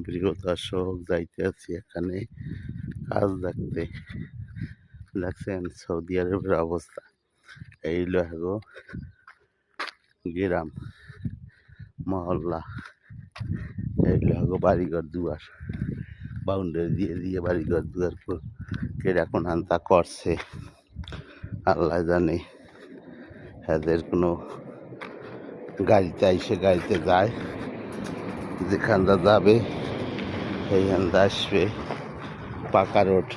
প্রিয় দর্শক, যাইতে আছি এখানে কাজ দেখতে। দেখছেন সৌদি আরবের অবস্থা, এই হলো গ্রাম মহল্লা, এই হলো বাড়িঘর দুয়ার, বাউন্ডারি দিয়ে দিয়ে বাড়িঘর দুয়ার কিরকম আনতা করছে আল্লাহ জানে। এদের কোনো গাড়িতে আইসে গাড়িতে যায়, যেখানটা যাবে এইখানটা আসবে পাকা রোড,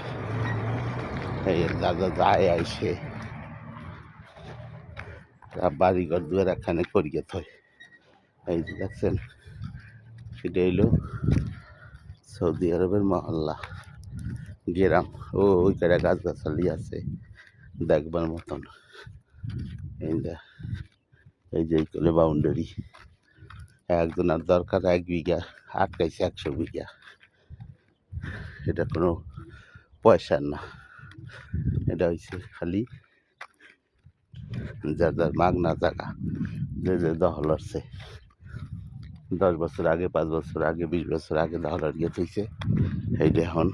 এই দাদা যায় আইসে বাড়িঘর দুয়ার এখানে করিয়ে থয়। এই যে দেখছেন, সেটা হইল সৌদি আরবের মহল্লা গ্রাম। ওই করে গাছগাছালি আছে দেখবার মতন। এই যে এই বাউন্ডারি, একজনের দরকার 1 বিঘা, আটকাইছে 100 বিঘা। এটা কোনো পয়সার না, এটা হচ্ছে খালি যার যার মাগনা জায়গা, যে যে দখল হচ্ছে 10 বছর আগে, 5 বছর আগে, 20 বছর আগে দখল হয়ে থইছে। এইটা এখন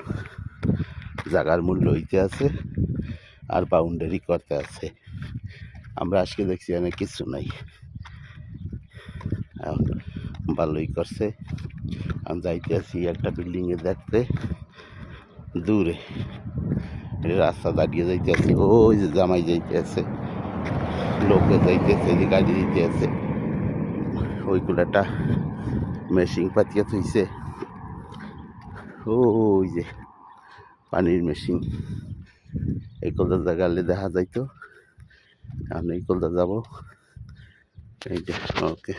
জায়গার মূল্য হইতে আছে আর বাউন্ডারি করতে আছে। আমরা আজকে দেখছি এখানে কিছু নাই, ভালোই করছে। আমি যাইতে আছি একটা বিল্ডিংয়ে দেখতে, দূরে রাস্তা দাঁড়িয়ে যাইতে আছে। ওই যে জামাই যাইতে আছে, লোকে যাইতেছে, যে গাড়ি দিতে আছে, ওইগুলো একটা মেশিন পাতিয়ে থইছে। ওই যে পানির মেশিন, এই কলটা জায়গালে দেখা যাইতো। আমি এই কলটা যাবো। এই যে ওকে।